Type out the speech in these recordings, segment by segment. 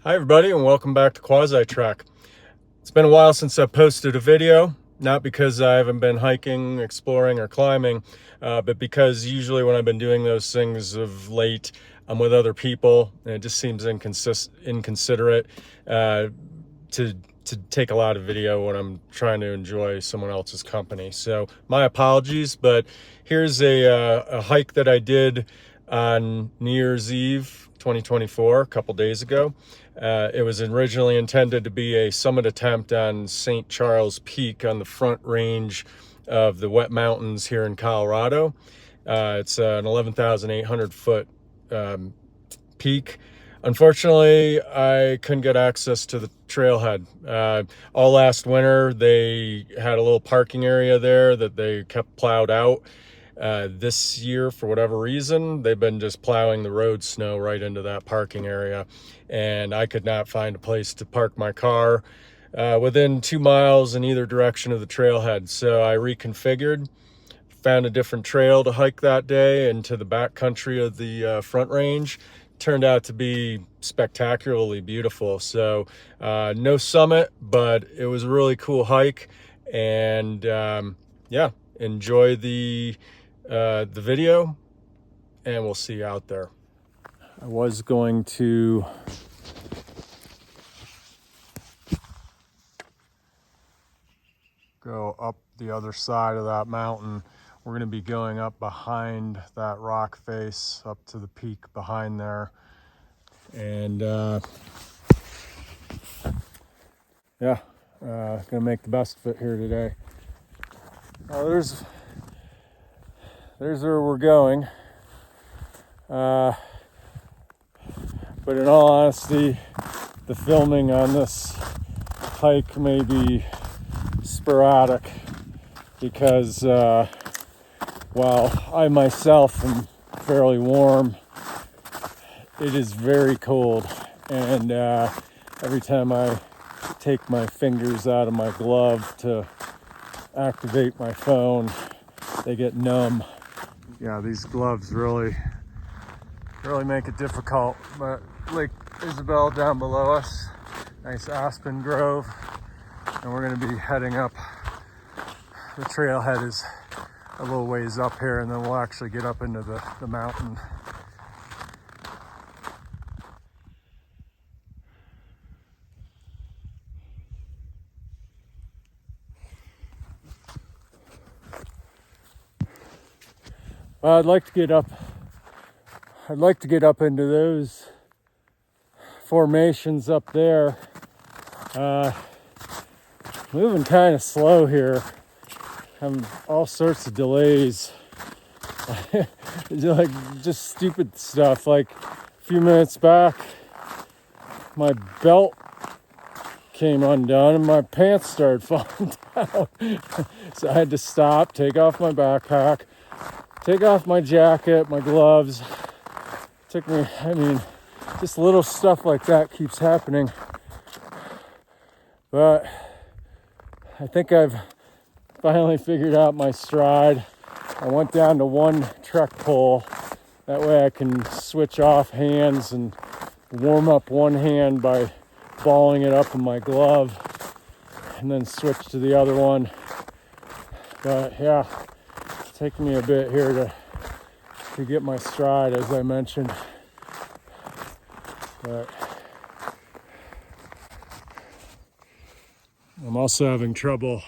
Hi everybody and welcome back to Quasi Trek. It's been a while since I posted a video, not because I haven't been hiking, exploring, or climbing, but because usually when I've been doing those things of late, I'm with other people and it just seems inconsiderate to take a lot of video when I'm trying to enjoy someone else's company. So my apologies, but here's a hike that I did on New Year's Eve 2024, a couple days ago. It was originally intended to be a summit attempt on St. Charles Peak on the Front Range of the Wet Mountains here in Colorado. It's an 11,800 foot peak. Unfortunately, I couldn't get access to the trailhead. All last winter, they had a little parking area there that they kept plowed out. This year, for whatever reason, they've been just plowing the road snow right into that parking area, and I could not find a place to park my car within 2 miles in either direction of the trailhead. So I reconfigured, found a different trail to hike that day into the back country of the Front Range. Turned out to be spectacularly beautiful. So no summit, but it was a really cool hike, and yeah, enjoy the video, and we'll see you out there. I was going to go up the other side of that mountain. We're going to be going up behind that rock face up to the peak behind there, and yeah, gonna make the best of it here today. There's where we're going, but in all honesty, the filming on this hike may be sporadic because while I myself am fairly warm, it is very cold, and every time I take my fingers out of my glove to activate my phone, they get numb. Yeah, these gloves really make it difficult. But Lake Isabel down below us, nice aspen grove, and we're going to be heading up. The trailhead is a little ways up here, and then we'll actually get up into the mountain. I'd like to get up into those formations up there. Moving kind of slow here. Having all sorts of delays. Like just stupid stuff. Like a few minutes back, my belt came undone and my pants started falling down. So I had to stop, take off my backpack, take off my jacket, my gloves. Took me, just little stuff like that keeps happening. But I think I've finally figured out my stride. I went down to one trek pole. That way I can switch off hands and warm up one hand by balling it up in my glove and then switch to the other one. But yeah, it's taken me a bit here to get my stride, as I mentioned. But I'm also having trouble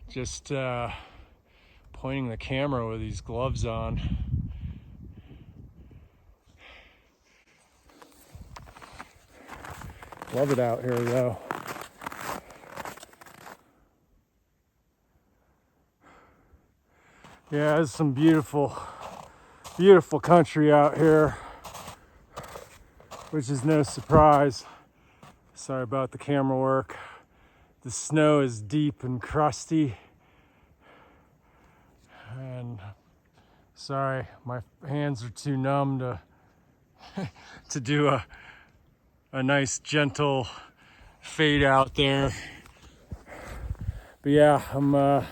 just pointing the camera with these gloves on. Love it out here though. Yeah, there's some beautiful country out here, which is no surprise. Sorry about the camera work. The snow is deep and crusty. And sorry, my hands are too numb to do a nice gentle fade out there. But yeah, I'm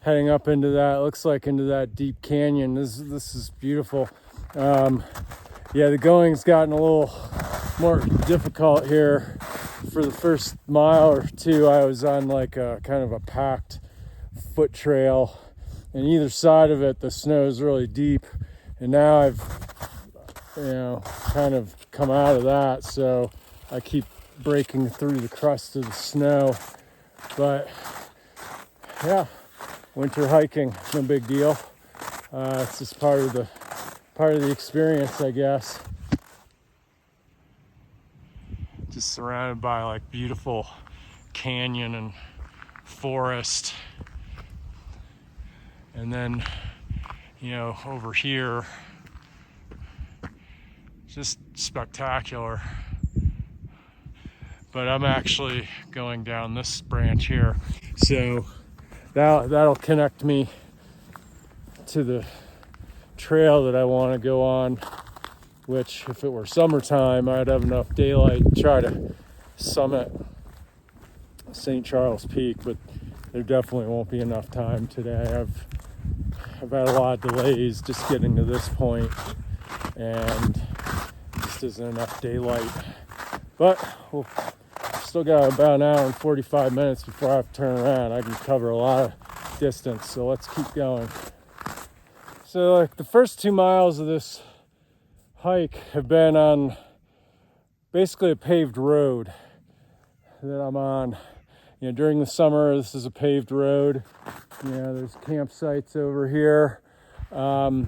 heading up into that, looks like into that deep canyon. This is beautiful. Yeah, the going's gotten a little more difficult here. For the first mile or two, I was on like a kind of a packed foot trail, and either side of it the snow is really deep, and now I've kind of come out of that, so I keep breaking through the crust of the snow. But yeah, winter hiking, no big deal. It's just part of the experience, I guess. Just surrounded by like beautiful canyon and forest, and then over here, just spectacular. But I'm actually going down this branch here, so that'll connect me to the trail that I want to go on, which if it were summertime, I'd have enough daylight to try to summit St. Charles Peak, but there definitely won't be enough time today. I've had a lot of delays just getting to this point, and just isn't enough daylight. But we'll still got about an hour and 45 minutes before I have to turn around. I can cover a lot of distance, so let's keep going. So like the first 2 miles of this hike have been on basically a paved road that I'm on. During the summer, this is a paved road. There's campsites over here. And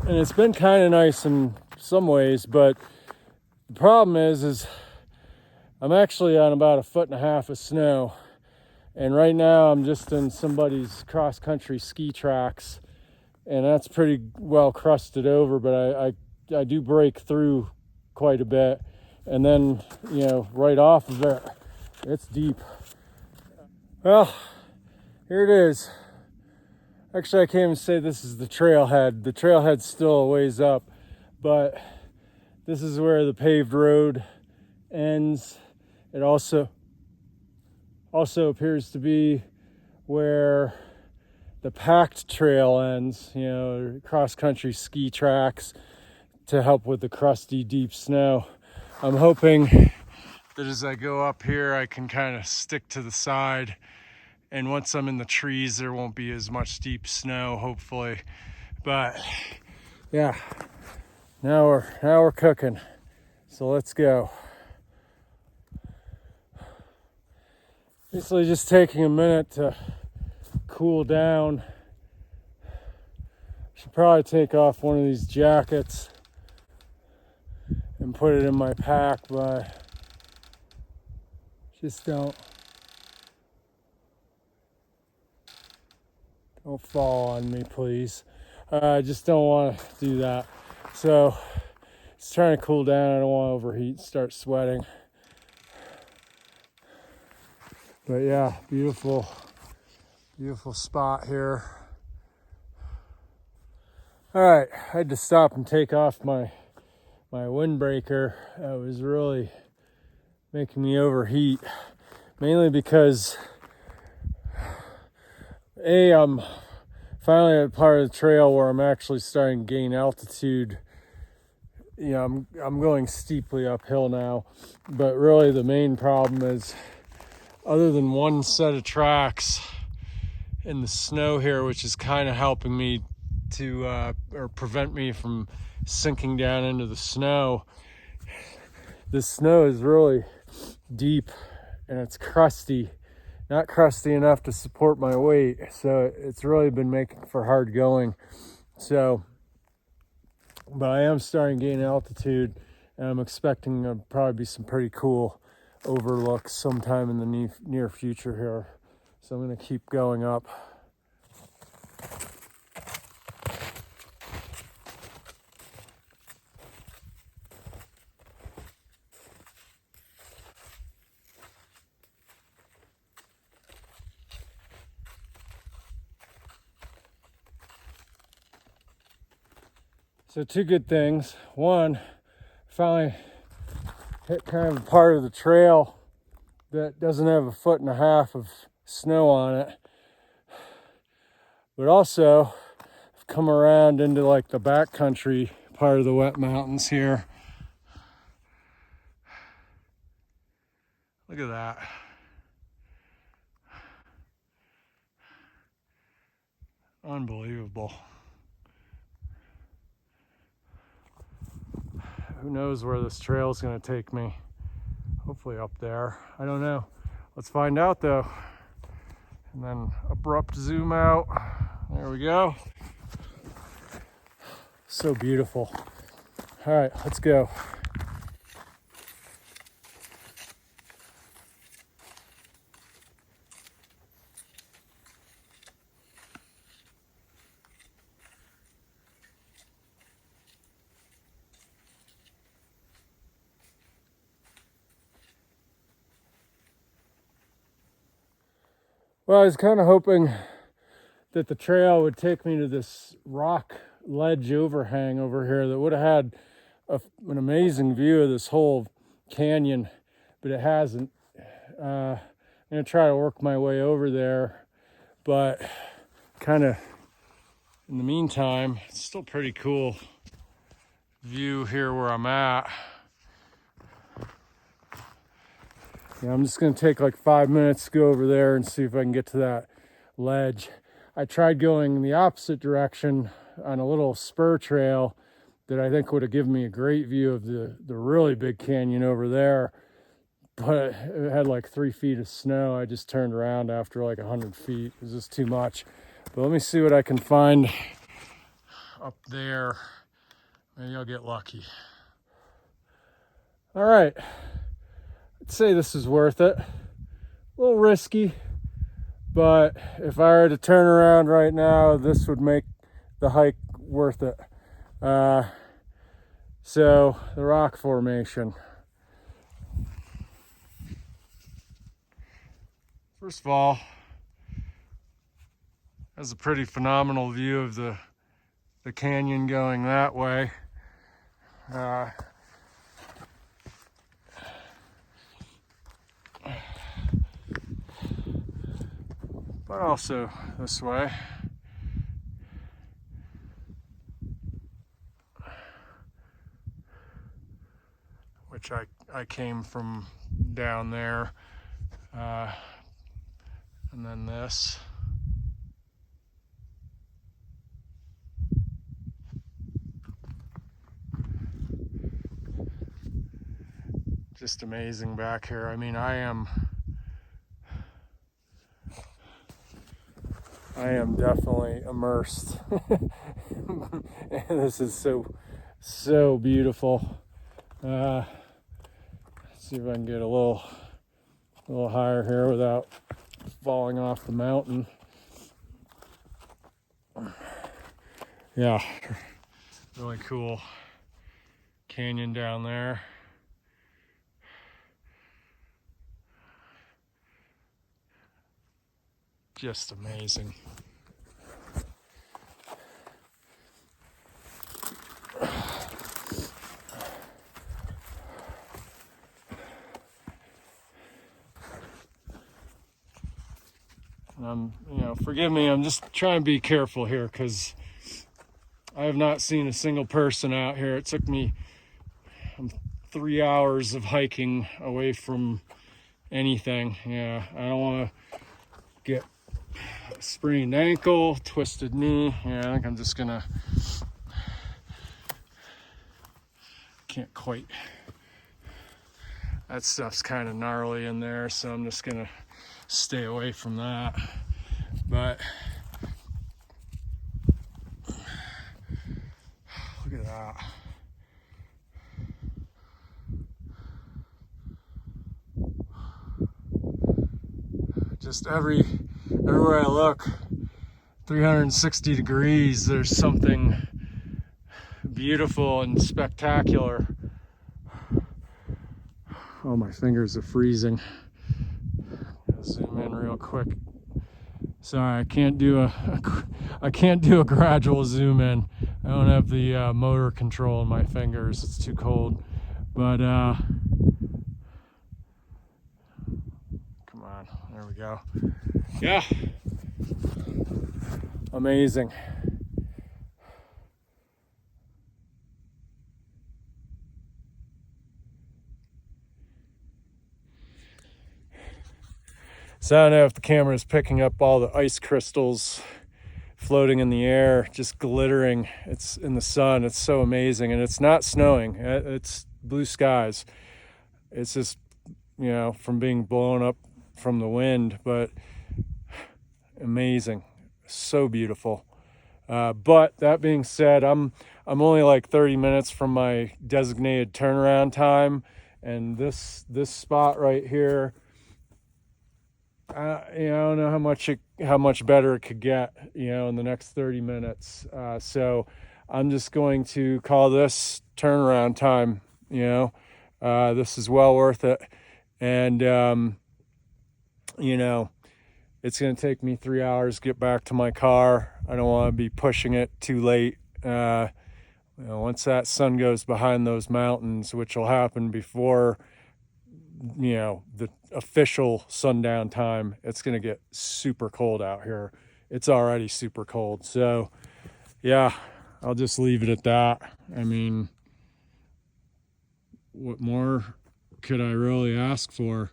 it's been kind of nice in some ways, but the problem is I'm actually on about 1.5 feet of snow. And right now I'm just in somebody's cross-country ski tracks, and that's pretty well crusted over, but I do break through quite a bit. And then, right off of it, it's deep. Well, here it is. Actually, I can't even say this is the trailhead. The trailhead's still a ways up, but this is where the paved road ends. It also appears to be where the packed trail ends, cross-country ski tracks to help with the crusty, deep snow. I'm hoping that as I go up here, I can kind of stick to the side, and once I'm in the trees, there won't be as much deep snow, hopefully. But yeah, now we're cooking. So let's go. Basically just taking a minute to cool down. Should probably take off one of these jackets and put it in my pack, but just don't fall on me, please. I just don't want to do that. So it's trying to cool down. I don't want to overheat and start sweating. But yeah, beautiful spot here. All right, I had to stop and take off my windbreaker. It was really making me overheat, mainly because I'm finally at part of the trail where I'm actually starting to gain altitude. I'm going steeply uphill now, but really the main problem is, other than one set of tracks in the snow here, which is kind of helping me to or prevent me from sinking down into the snow, the snow is really deep and it's crusty. Not crusty enough to support my weight, so it's really been making for hard going. But I am starting to gain altitude, and I'm expecting there'll probably be some pretty cool overlooks sometime in the near future here. So I'm going to keep going up. So 2 good things. One, finally hit kind of a part of the trail that doesn't have 1.5 feet of snow on it. But also, I've come around into like the backcountry part of the wet mountains here. Look at that. Unbelievable. Who knows where this trail is going to take me? Hopefully up there. I don't know. Let's find out though. And then abrupt zoom out. There we go. So beautiful. All right, let's go. Well, I was kind of hoping that the trail would take me to this rock ledge overhang over here that would have had an amazing view of this whole canyon, but it hasn't. I'm gonna try to work my way over there, but kind of in the meantime, it's still pretty cool view here where I'm at. Yeah, I'm just gonna take like 5 minutes to go over there and see if I can get to that ledge. I tried going in the opposite direction on a little spur trail that I think would have given me a great view of the really big canyon over there, but it had like 3 feet of snow. I just turned around after like 100 feet. It was just too much. But let me see what I can find up there. Maybe I'll get lucky. All right. I'd say this is worth it. A little risky, but if I were to turn around right now, this would make the hike worth it. So the rock formation. First of all, that's a pretty phenomenal view of the canyon going that way. But also this way. Which I came from down there. And then this. Just amazing back here. I mean, I am definitely immersed. And this is so beautiful. Let's see if I can get a little higher here without falling off the mountain. Yeah, really cool canyon down there. Just amazing. Forgive me, I'm just trying to be careful here because I have not seen a single person out here. It took me 3 hours of hiking away from anything. Yeah, I don't want to get a sprained ankle, twisted knee. Yeah, I think I'm just gonna, can't quite, that stuff's kind of gnarly in there, so I'm just gonna stay away from that. But look at that. Just everywhere I look, 360 degrees, there's something beautiful and spectacular. Oh, my fingers are freezing. Zoom in real quick. Sorry, I can't do a gradual zoom in. I don't have the motor control in my fingers. It's too cold. But come on, there we go. Yeah, amazing. So I don't know if the camera is picking up all the ice crystals floating in the air, just glittering. It's in the sun. It's so amazing. And it's not snowing. It's blue skies. It's just, you know, from being blown up from the wind, but amazing. So beautiful. But that being said, I'm only like 30 minutes from my designated turnaround time, and this spot right here, you know, I don't know how much better it could get, you know, in the next 30 minutes. So I'm just going to call this turnaround time. You know, this is well worth it, and you know, it's going to take me 3 hours to get back to my car. I don't want to be pushing it too late. You know, once that sun goes behind those mountains, which will happen before, you know, the official sundown time, it's going to get super cold out here. It's already super cold. So, yeah, I'll just leave it at that. I mean, what more could I really ask for?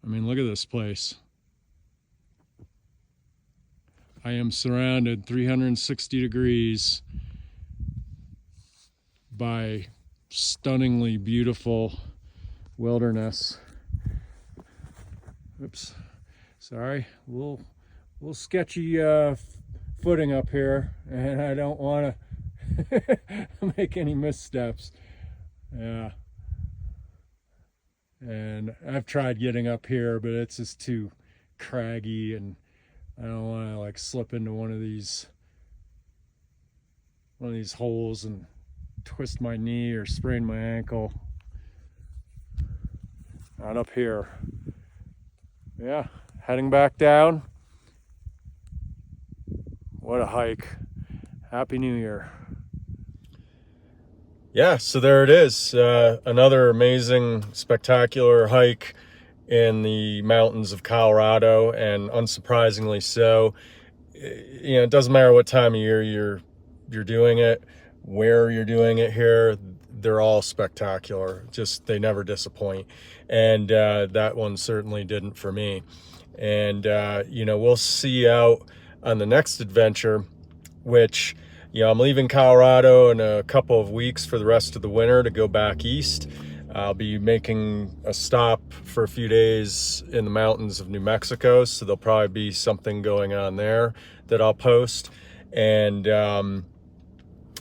I mean, look at this place. I am surrounded 360 degrees by stunningly beautiful wilderness. Oops, sorry, little sketchy footing up here, and I don't want to make any missteps. Yeah, and I've tried getting up here, but it's just too craggy, and I don't want to like slip into one of these holes and twist my knee or sprain my ankle. Not up here. Yeah, heading back down. What a hike. Happy New Year. Yeah, so there it is. Another amazing, spectacular hike in the mountains of Colorado, and unsurprisingly so. You know, it doesn't matter what time of year you're doing it, where you're doing it here, they're all spectacular. Just, they never disappoint. And that one certainly didn't for me. And you know, we'll see you out on the next adventure, which, you know, I'm leaving Colorado in a couple of weeks for the rest of the winter to go back east. I'll be making a stop for a few days in the mountains of New Mexico, so there'll probably be something going on there that I'll post. And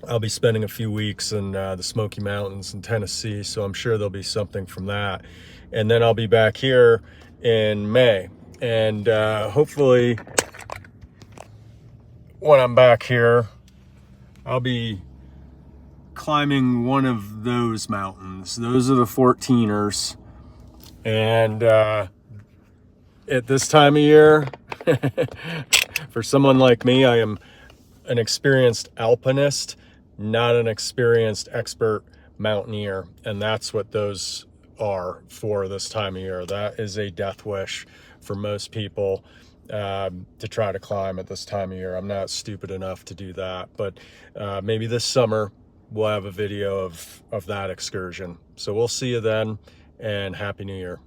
I'll be spending a few weeks in the Smoky Mountains in Tennessee, so I'm sure there'll be something from that. And then I'll be back here in May. And hopefully when I'm back here, I'll be climbing one of those mountains. Those are the 14ers. And at this time of year, for someone like me, I am an experienced alpinist, not an experienced expert mountaineer. And that's what those are for this time of year. That is a death wish for most people, to try to climb at this time of year. I'm not stupid enough to do that, but maybe this summer we'll have a video of that excursion. So we'll see you then, and Happy New Year.